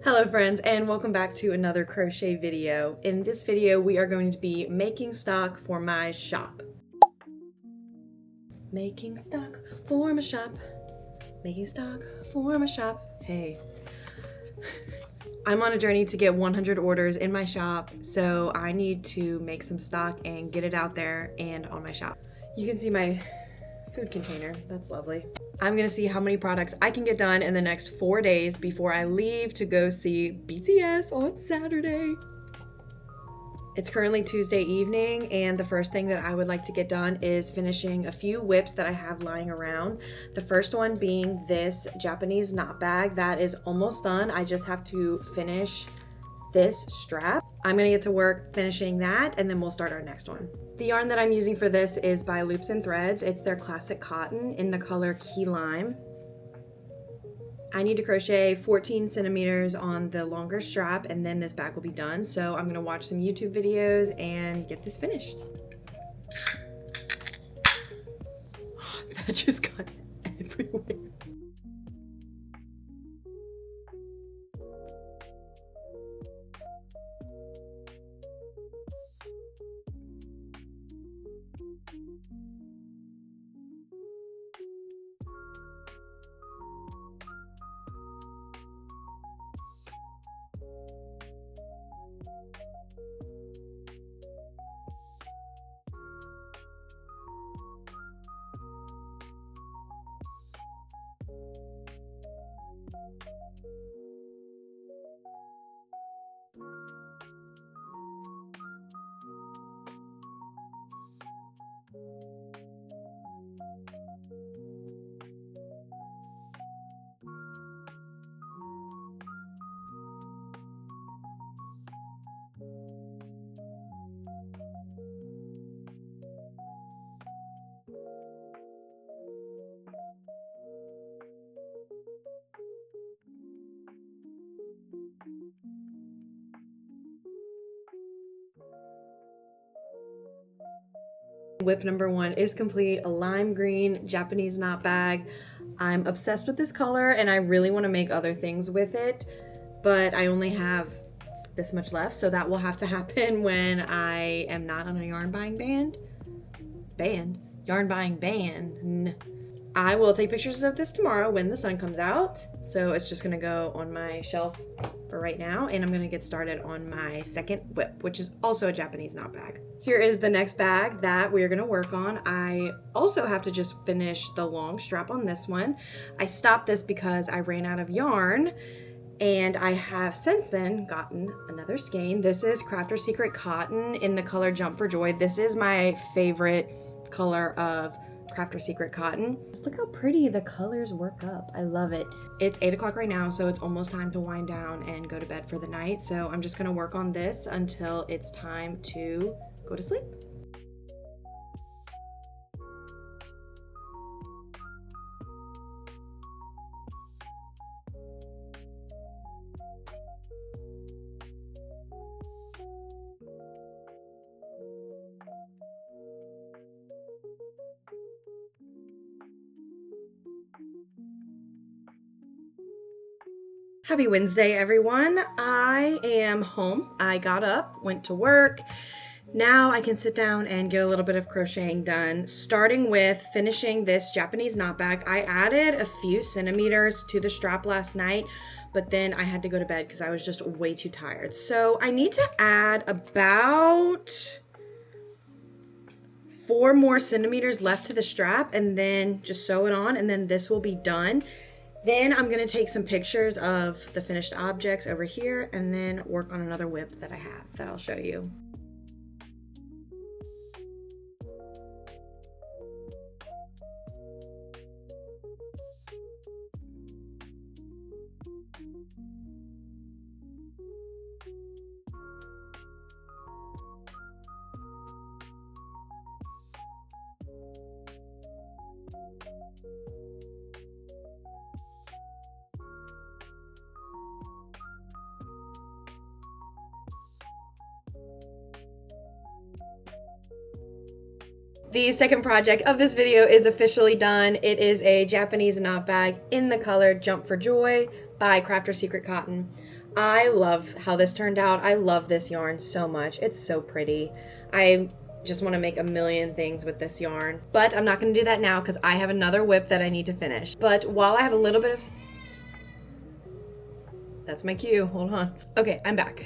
Hello friends, and welcome back to another crochet video. In this video we are going to be making stock for my shop. Making stock for my shop. Making stock for my shop. Hey. I'm on a journey to get 100 orders in my shop, so I need to make some stock and get it out there and on my shop. You can see my food container. That's lovely. I'm gonna see how many products I can get done in the next 4 days before I leave to go see BTS on Saturday. It's currently Tuesday evening, and the first thing that I would like to get done is finishing a few whips that I have lying around. The first one being this Japanese knot bag that is almost done. I just have to finish this strap. I'm gonna get to work finishing that, and then we'll start our next one. The yarn that I'm using for this is by Loops and Threads. It's their classic cotton in the color Key Lime. I need to crochet 14 centimeters on the longer strap, and then this bag will be done. So I'm gonna watch some YouTube videos and get this finished. That just got everywhere. Whip number one is complete, a lime green Japanese knot bag. I'm obsessed with this color and I really want to make other things with it, but I only have this much left, so that will have to happen when I am not on a yarn buying yarn buying ban. I will take pictures of this tomorrow when the sun comes out, so it's just gonna go on my shelf for right now, and I'm gonna get started on my second whip, which is also a Japanese knot bag. Here is the next bag that we're gonna work on. I also have to just finish the long strap on this one. I stopped this because I ran out of yarn, and I have since then gotten another skein. This is Crafter's Secret Cotton in the color Jump for Joy. This is my favorite color of Crafter's Secret Cotton. Just look how pretty the colors work up. I love it. It's 8 o'clock right now, so it's almost time to wind down and go to bed for the night. So I'm just gonna work on this until it's time to go to sleep. Happy Wednesday, everyone. I am home. I got up, went to work. Now I can sit down and get a little bit of crocheting done, starting with finishing this Japanese knot bag. I added a few centimeters to the strap last night, but then I had to go to bed because I was just way too tired. So I need to add about 4 more centimeters left to the strap and then just sew it on, and then this will be done. Then I'm gonna take some pictures of the finished objects over here and then work on another whip that I have that I'll show you. The second project of this video is officially done. It is a Japanese knot bag in the color Jump for Joy by Crafter's Secret Cotton. I love how this turned out. I love this yarn so much. It's so pretty. I just want to make a million things with this yarn, but I'm not going to do that now because I have another whip that I need to finish. But while I have a little bit of... That's my cue. Hold on. Okay, I'm back.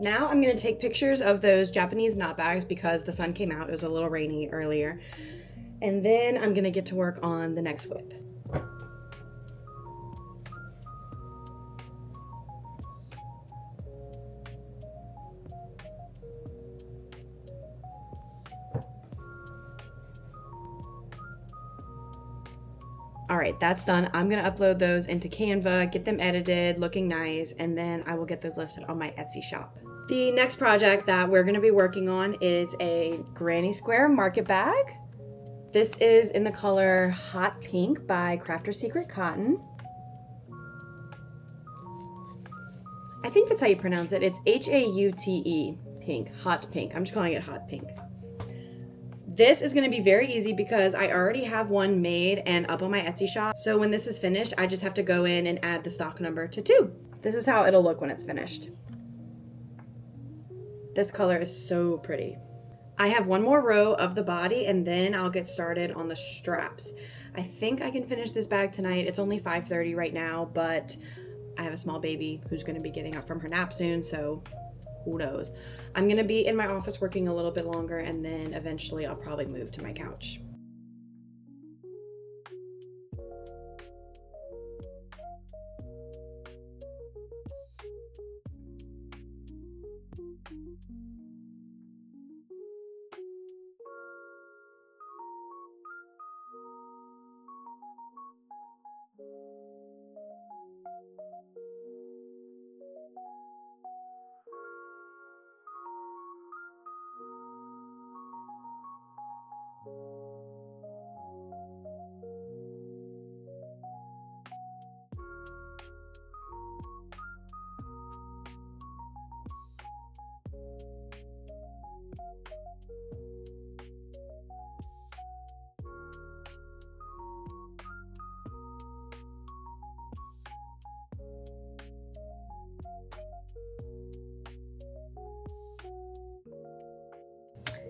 Now I'm going to take pictures of those Japanese knot bags because the sun came out. It was a little rainy earlier. And then I'm going to get to work on the next whip. All right, that's done. I'm gonna upload those into Canva, get them edited, looking nice, and then I will get those listed on my Etsy shop. The next project that we're gonna be working on is a granny square market bag. This is in the color Hot Pink by Crafter Secret Cotton. I think that's how you pronounce it. It's H-A-U-T-E, pink, hot pink. I'm just calling it hot pink. This is going to be very easy because I already have one made and up on my Etsy shop. So when this is finished, I just have to go in and add the stock number to 2. This is how it'll look when it's finished. This color is so pretty. I have one more row of the body and then I'll get started on the straps. I think I can finish this bag tonight. It's only 5:30 right now, but I have a small baby who's going to be getting up from her nap soon, so who knows. I'm gonna be in my office working a little bit longer and then eventually I'll probably move to my couch.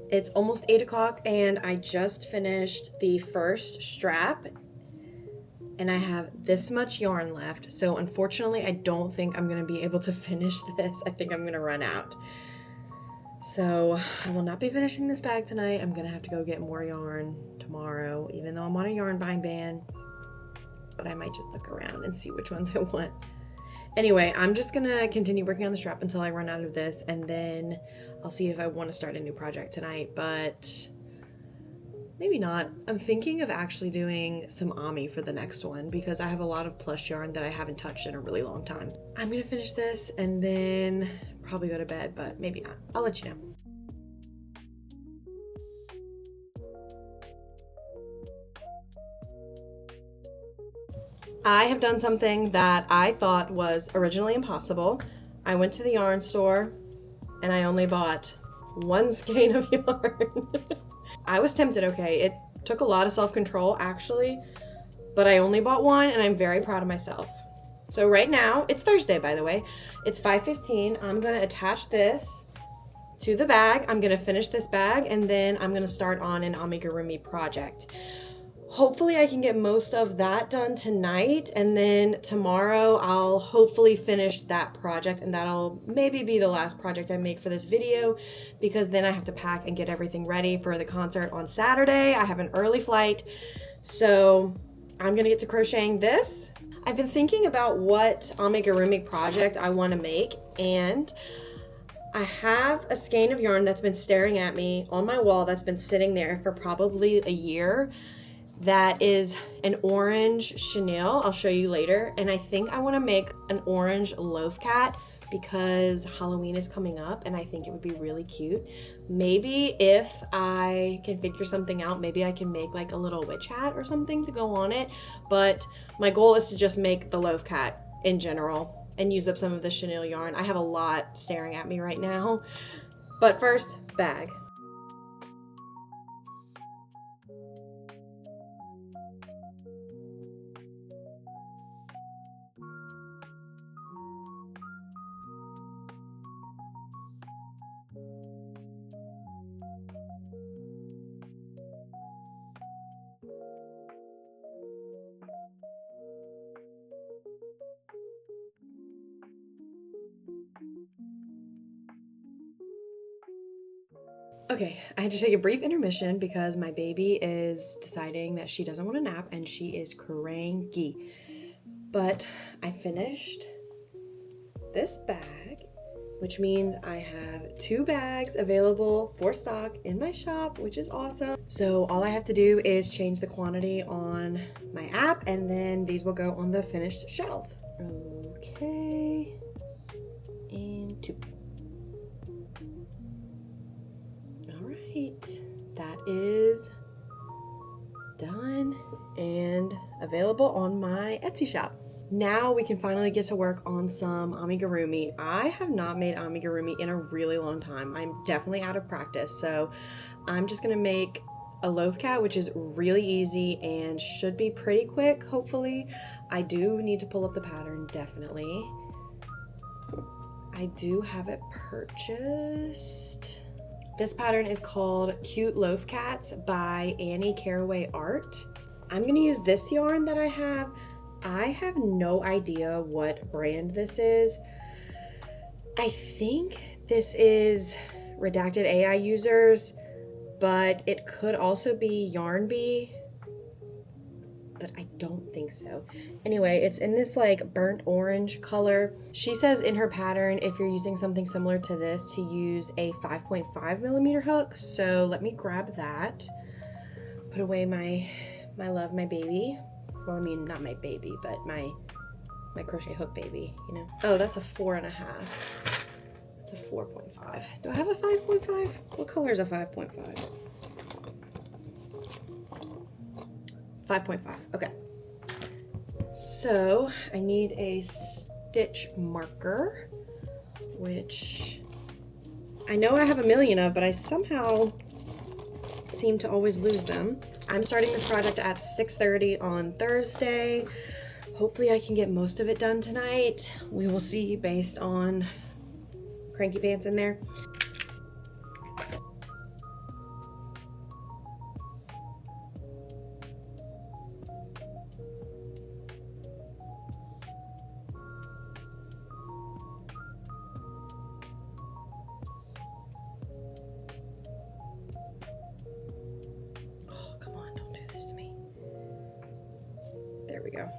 It's almost 8 o'clock and I just finished the first strap and I have this much yarn left. So unfortunately, I don't think I'm gonna be able to finish this. I think I'm gonna run out. So I will not be finishing this bag tonight. I'm gonna have to go get more yarn tomorrow, even though I'm on a yarn buying ban, but I might just look around and see which ones I want. Anyway, I'm just gonna continue working on the strap until I run out of this, and then I'll see if I want to start a new project tonight, but maybe not. I'm thinking of actually doing some Ami for the next one because I have a lot of plush yarn that I haven't touched in a really long time. I'm gonna finish this and then probably go to bed, but maybe not. I'll let you know. I have done something that I thought was originally impossible. I went to the yarn store and I only bought 1 skein of yarn. I was tempted, okay. It took a lot of self-control actually, but I only bought 1 and I'm very proud of myself. So right now, it's Thursday by the way, it's 5:15. I'm gonna attach this to the bag. I'm gonna finish this bag and then I'm gonna start on an amigurumi project. Hopefully I can get most of that done tonight, and then tomorrow I'll hopefully finish that project, and that'll maybe be the last project I make for this video because then I have to pack and get everything ready for the concert on Saturday. I have an early flight, so I'm gonna get to crocheting this. I've been thinking about what amigurumi project I want to make, and I have a skein of yarn that's been staring at me on my wall that's been sitting there for probably a year. That is an orange chenille. I'll show you later. And I think I want to make an orange loaf cat because Halloween is coming up and I think it would be really cute. Maybe if I can figure something out, maybe I can make like a little witch hat or something to go on it. But my goal is to just make the loaf cat in general and use up some of the chenille yarn. I have a lot staring at me right now. But first, bag. Okay, I had to take a brief intermission because my baby is deciding that she doesn't want a nap and she is cranky. But I finished this bag, which means I have 2 bags available for stock in my shop, which is awesome. So all I have to do is change the quantity on my app and then these will go on the finished shelf. Okay, and 2. All right, that is done and available on my Etsy shop. Now we can finally get to work on some amigurumi. I have not made amigurumi in a really long time. I'm definitely out of practice, so I'm just gonna make a loaf cat, which is really easy and should be pretty quick, hopefully. I do need to pull up the pattern, definitely. I do have it purchased. This pattern is called Cute Loaf Cats by Annie Caraway Art. I'm gonna use this yarn that I have. I have no idea what brand this is. I think this is Redacted AI Users, but it could also be Yarn Bee, but I don't think so. Anyway, it's in this like burnt orange color. She says in her pattern, if you're using something similar to this, to use a 5.5 millimeter hook. So let me grab that, put away my love, my baby. Well, I mean, not my baby, but my crochet hook baby, you know? Oh, that's a 4.5. It's a 4.5. Do I have a 5.5? What color is a 5.5? 5.5, okay. So I need a stitch marker, which I know I have a million of, but I somehow seem to always lose them. I'm starting this project at 6:30 on Thursday. Hopefully I can get most of it done tonight. We will see based on cranky pants in there. Oh, come on, don't do this to me. There we go.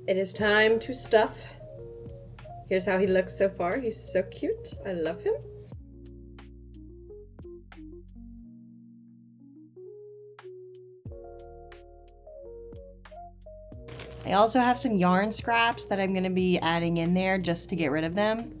It is time to stuff. Here's how he looks so far. He's so cute. I love him. I also have some yarn scraps that I'm going to be adding in there just to get rid of them.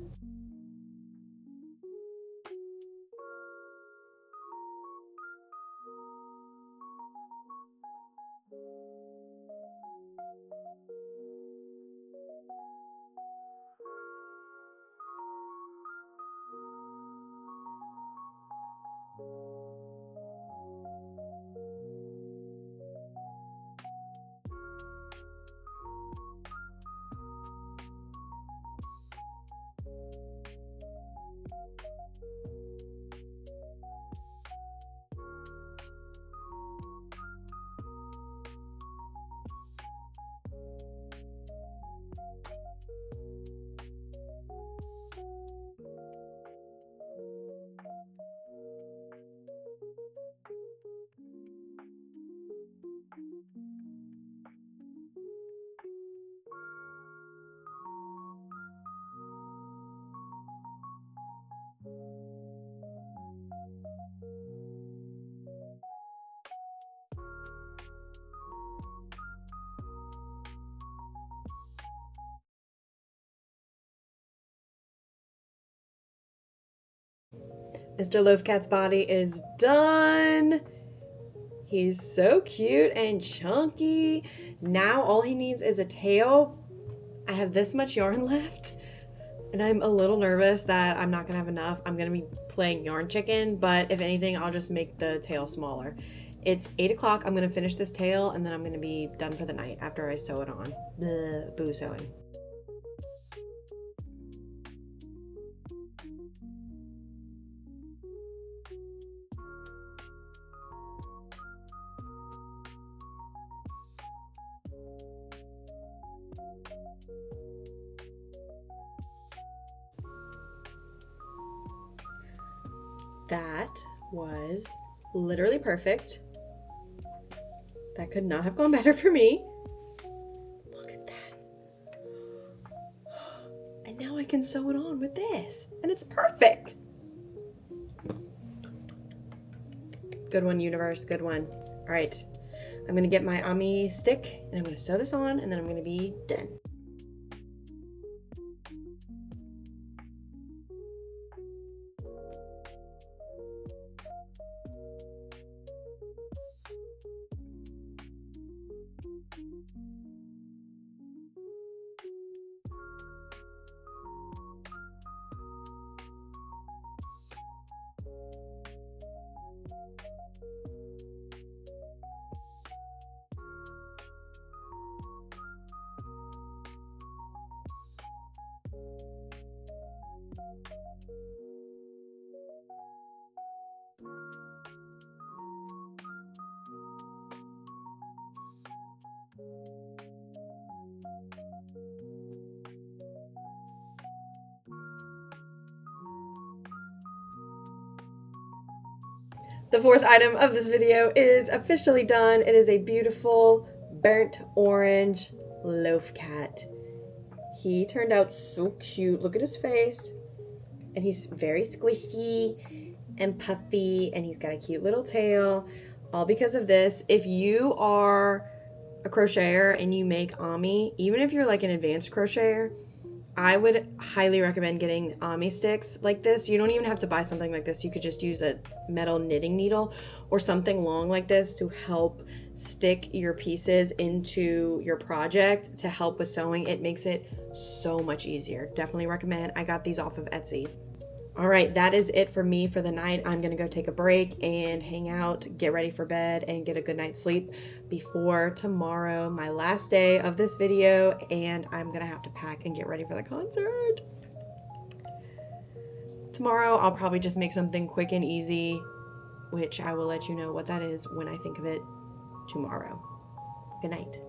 Mr. Loaf Cat's body is done. He's so cute and chunky. Now all he needs is a tail. I have this much yarn left, and I'm a little nervous that I'm not gonna have enough. I'm gonna be playing yarn chicken, but if anything, I'll just make the tail smaller. It's 8 o'clock. I'm gonna finish this tail, and then I'm gonna be done for the night after I sew it on. The boo sewing. That was literally perfect. That could not have gone better for me. Look at that. And now I can sew it on with this, and it's perfect. Good one, universe, good one. All right, I'm gonna get my Ami stick, and I'm gonna sew this on, and then I'm gonna be done. The fourth item of this video is officially done. It is a beautiful burnt orange loaf cat. He turned out so cute. Look at his face. And he's very squishy and puffy, and he's got a cute little tail, all because of this. If you are a crocheter and you make Ami, even if you're like an advanced crocheter, I would highly recommend getting Ami sticks like this. You don't even have to buy something like this. You could just use a metal knitting needle or something long like this to help stick your pieces into your project to help with sewing. It makes it so much easier. Definitely recommend. I got these off of Etsy. All right, that is it for me for the night. I'm gonna go take a break and hang out, get ready for bed, and get a good night's sleep before tomorrow, my last day of this video, and I'm gonna have to pack and get ready for the concert. Tomorrow, I'll probably just make something quick and easy, which I will let you know what that is when I think of it tomorrow. Good night.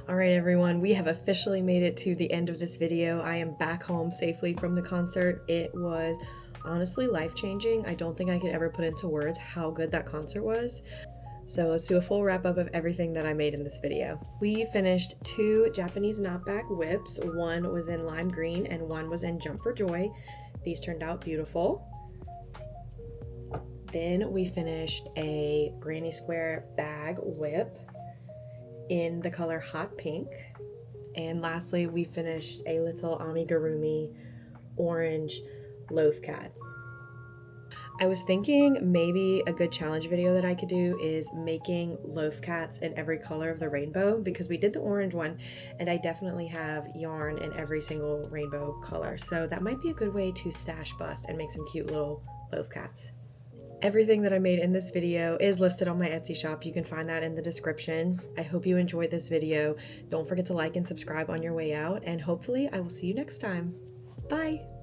All right, everyone, we have officially made it to the end of this video. I am back home safely from the concert. It was honestly life-changing. I don't think I could ever put into words how good that concert was. So let's do a full wrap up of everything that I made in this video. We finished 2 Japanese knotback whips. One was in lime green and one was in Jump for Joy. These turned out beautiful. Then we finished a granny square bag whip in the color hot pink. And lastly, we finished a little amigurumi orange loaf cat. I was thinking maybe a good challenge video that I could do is making loaf cats in every color of the rainbow, because we did the orange one and I definitely have yarn in every single rainbow color. So that might be a good way to stash bust and make some cute little loaf cats. Everything that I made in this video is listed on my Etsy shop. You can find that in the description. I hope you enjoyed this video. Don't forget to like and subscribe on your way out, and hopefully I will see you next time. Bye!